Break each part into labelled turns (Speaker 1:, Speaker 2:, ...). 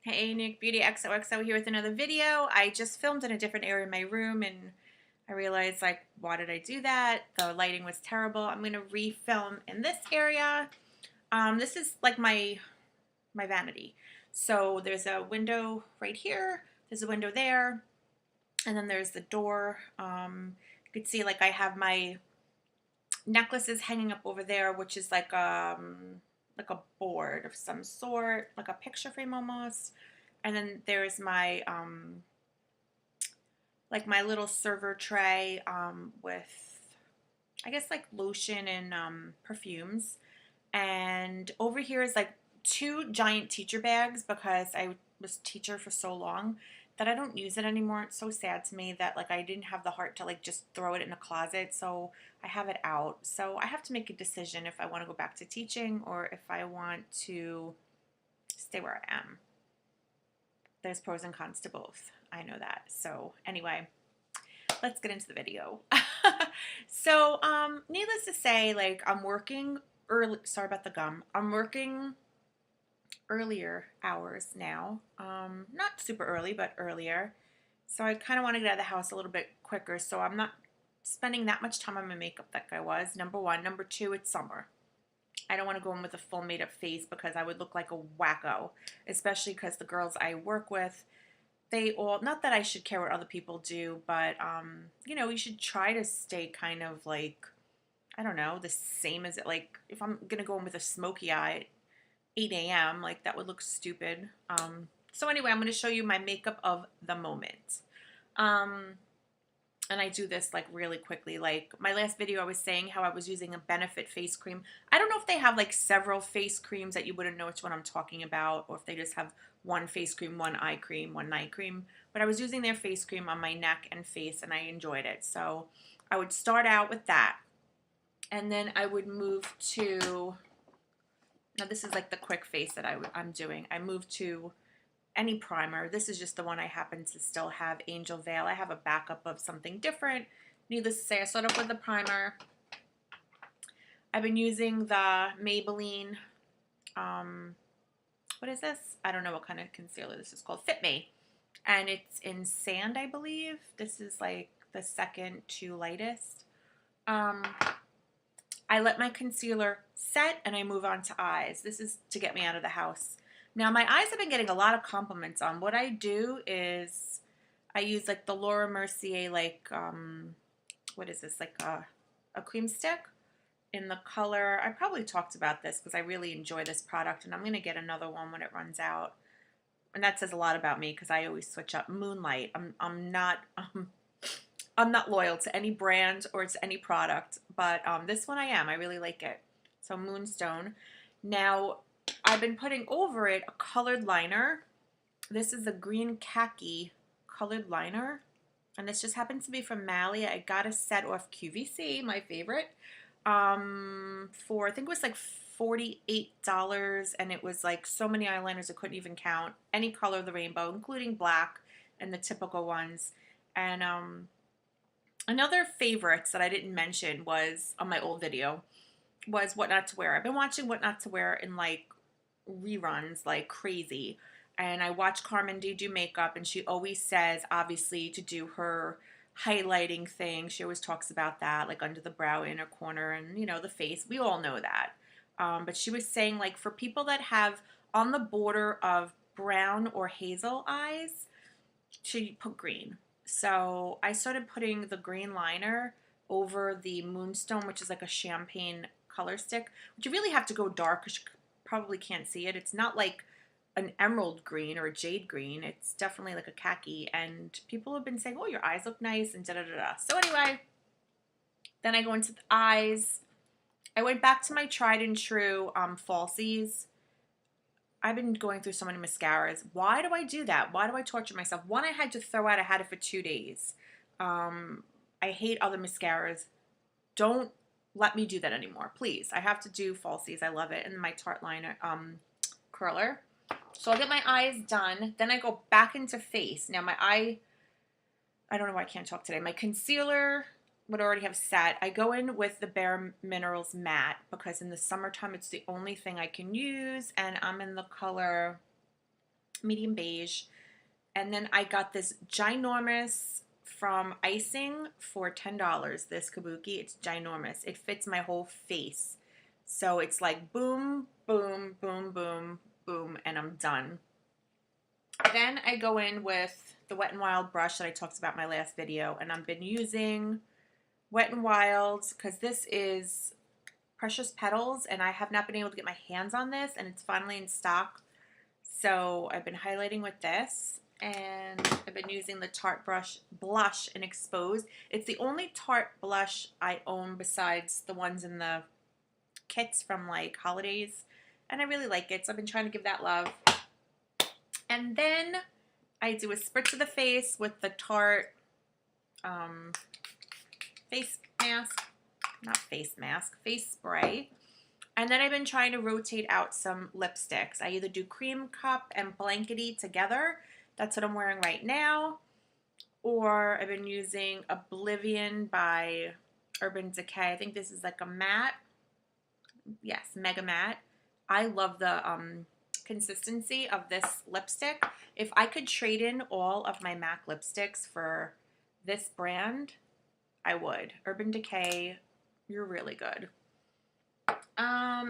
Speaker 1: Hey, Nick Beauty XOXO here with another video. I just filmed in a different area of my room and I realized, like, why did I do that? The lighting was terrible. I'm going to refilm in this area. This is like my vanity. So there's a window right here. There's a window there. And then there's the door. You could see, like, I have my necklaces hanging up over there, which is like a board of some sort, like a picture frame almost. And then there's my like my little server tray with I guess like lotion and perfumes. And over here is like two giant teacher bags because I was teacher for so long that I don't use it anymore. It's so sad to me that like I didn't have the heart to like just throw it in a closet. So I have it out. So I have to make a decision if I want to go back to teaching or if I want to stay where I am. There's pros and cons to both. I know that. So anyway, let's get into the video. So, needless to say, like I'm working early. Sorry about the gum. I'm working earlier hours now. Not super early, but earlier. So I kind of want to get out of the house a little bit quicker. So I'm not spending that much time on my makeup like I was. Number one. Number two, it's summer. I don't want to go in with a full made up face because I would look like a wacko, especially because the girls I work with, they all, not that I should care what other people do, but you know, you should try to stay kind of like, I don't know, the same as it. Like if I'm gonna go in with a smoky eye at 8 a.m., like that would look stupid. So anyway, I'm gonna show you my makeup of the moment. Um, and I do this like really quickly. Like my last video, I was saying how I was using a Benefit face cream. I don't know if they have like several face creams that you wouldn't know which one I'm talking about, or if they just have one face cream, one eye cream, one night cream. But I was using their face cream on my neck and face, and I enjoyed it. So I would start out with that, and then I would move to. Now this is like the quick face that I'm doing. I move to any primer. This is just the one I happen to still have, Angel Veil. I have a backup of something different. Needless to say, I start off with the primer. I've been using the Maybelline, what is this? I don't know what kind of concealer this is called. Fit Me. And it's in Sand, I believe. This is like the second to lightest. Um, I let my concealer set and I move on to eyes. This is to get me out of the house. Now my eyes have been getting a lot of compliments on. What I do is I use like the Laura Mercier what is this, like a cream stick in the color. I probably talked about this because I really enjoy this product and I'm going to get another one when it runs out. And that says a lot about me because I always switch up. Moonlight. I'm not loyal to any brand or to any product, but this one I am. I really like it. So Moonstone. Now, I've been putting over it a colored liner. This is a green khaki colored liner. And this just happens to be from Mally. I got a set off QVC, my favorite, for I think it was like $48. And it was like so many eyeliners I couldn't even count. Any color of the rainbow, including black and the typical ones. And another favorites that I didn't mention was on my old video was What Not to Wear. I've been watching What Not to Wear in like reruns like crazy. And I watch Carmen D do makeup and she always says obviously to do her highlighting thing. She always talks about that, like under the brow, inner corner, and you know, the face. We all know that. But she was saying like for people that have on the border of brown or hazel eyes, she put green. So I started putting the green liner over the Moonstone, which is like a champagne color stick, which you really have to go dark because you probably can't see it. It's not like an emerald green or a jade green. It's definitely like a khaki. And people have been saying, oh, your eyes look nice and da-da-da-da. So anyway, then I go into the eyes. I went back to my tried and true falsies. I've been going through so many mascaras. Why do I do that? Why do I torture myself? One I had to throw out. I had it for 2 days. I hate other mascaras. Don't let me do that anymore, please. I have to do falsies. I love it. And my Tarte liner curler. So I'll get my eyes done. Then I go back into face. Now my eye, I don't know why I can't talk today. My concealer would already have set. I go in with the Bare Minerals matte because in the summertime it's the only thing I can use, and I'm in the color medium beige. And then I got this ginormous from Icing for $10. This kabuki, it's ginormous. It fits my whole face. So it's like boom, boom, boom, boom, boom, and I'm done. Then I go in with the Wet n Wild brush that I talked about in my last video, and I've been using Wet n Wild because this is Precious Petals, and I have not been able to get my hands on this, and it's finally in stock. So I've been highlighting with this, and I've been using the Tarte blush in Exposed. It's the only Tarte blush I own besides the ones in the kits from like holidays, and I really like it, so I've been trying to give that love. And then I do a spritz of the face with the Tarte face mask, not face mask, face spray. And then I've been trying to rotate out some lipsticks. I either do Cream Cup and Blankety together. That's what I'm wearing right now. Or I've been using Oblivion by Urban Decay. I think this is like a matte. Yes, Mega Matte. I love the consistency of this lipstick. If I could trade in all of my MAC lipsticks for this brand, I would. Urban Decay, you're really good.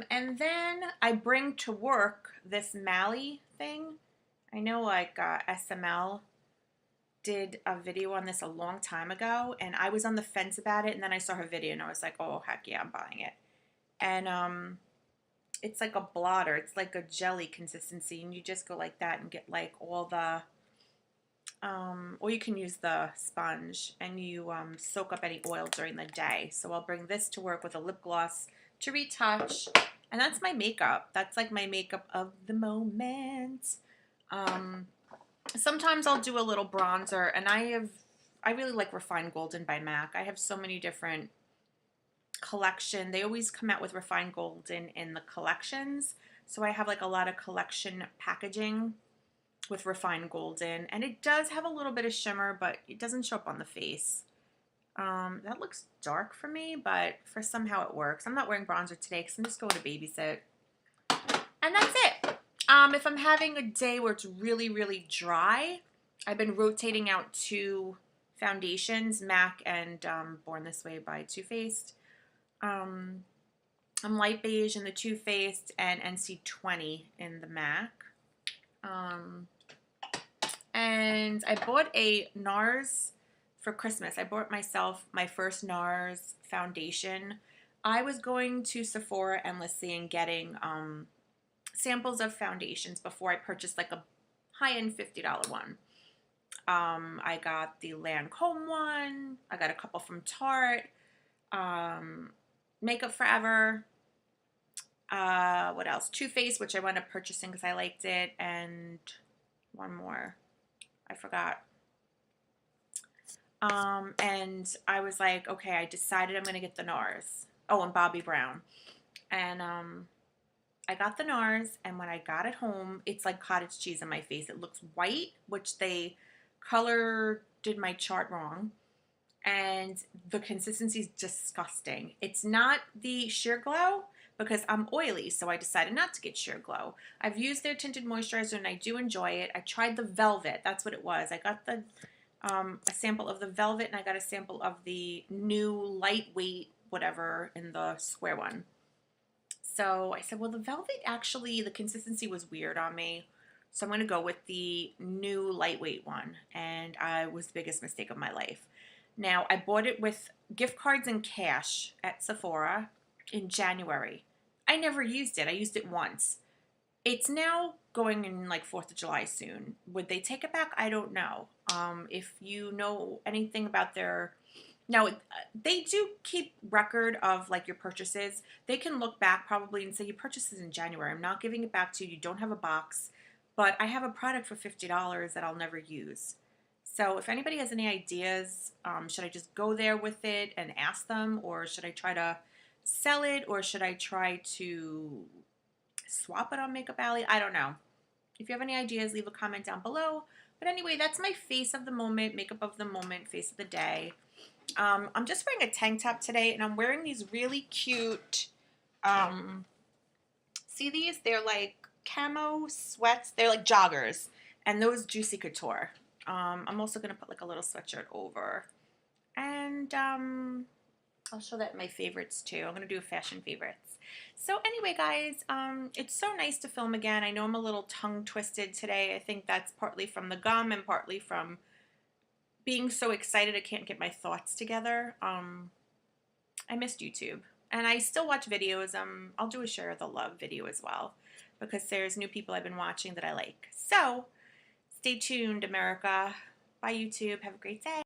Speaker 1: And then I bring to work this Mally thing. I know like SML did a video on this a long time ago, and I was on the fence about it, and then I saw her video and I was like, oh heck yeah, I'm buying it. And it's like a blotter. It's like a jelly consistency, and you just go like that and get like all the or you can use the sponge, and you soak up any oil during the day. So I'll bring this to work with a lip gloss to retouch, and that's my makeup. That's like my makeup of the moment. Sometimes I'll do a little bronzer, and I really like Refined Golden by MAC. I have so many different collection. They always come out with Refined Golden in the collections, so I have like a lot of collection packaging with Refined Golden, and it does have a little bit of shimmer, but it doesn't show up on the face. That looks dark for me, but for somehow it works. I'm not wearing bronzer today because I'm just going to babysit. And that's it. If I'm having a day where it's really, really dry, I've been rotating out two foundations, MAC and Born This Way by Too Faced. I'm light beige in the Too Faced and NC20 in the MAC. And I bought a NARS for Christmas. I bought myself my first NARS foundation. I was going to Sephora endlessly and getting samples of foundations before I purchased like a high-end $50 one. I got the Lancome one. I got a couple from Tarte. Makeup Forever. What else? Too Faced, which I wound up purchasing because I liked it, and one more. I forgot. And I was like, okay, I decided I'm going to get the NARS. Oh, and Bobbi Brown. And I got the NARS, and when I got it home, it's like cottage cheese on my face. It looks white, which they did my chart wrong. And the consistency is disgusting. It's not the Sheer Glow because I'm oily, so I decided not to get Sheer Glow. I've used their tinted moisturizer, and I do enjoy it. I tried the Velvet. That's what it was. I got the a sample of the Velvet, and I got a sample of the new lightweight whatever in the square one. So I said, well, the Velvet actually, the consistency was weird on me. So I'm going to go with the new lightweight one. And I was the biggest mistake of my life. Now, I bought it with gift cards and cash at Sephora in January. I never used it. I used it once. It's now going in like 4th of July soon. Would they take it back? I don't know. If you know anything about their... Now, they do keep record of like your purchases. They can look back probably and say your purchase is in January. I'm not giving it back to you. You don't have a box. But I have a product for $50 that I'll never use. So if anybody has any ideas, should I just go there with it and ask them? Or should I try to sell it? Or should I try to swap it on Makeup Alley? I don't know. If you have any ideas, leave a comment down below. But anyway, that's my face of the moment, makeup of the moment, face of the day. I'm just wearing a tank top today, and I'm wearing these really cute, see these? They're like, camo sweats. They're like joggers, and those Juicy Couture. I'm also gonna put like a little sweatshirt over, and I'll show that in my favorites too. I'm gonna do fashion favorites. So anyway, guys, it's so nice to film again. I know I'm a little tongue twisted today. I think that's partly from the gum and partly from being so excited I can't get my thoughts together. I missed YouTube. And I still watch videos. I'll do a share of the love video as well because there's new people I've been watching that I like. So stay tuned, America. Bye, YouTube. Have a great day.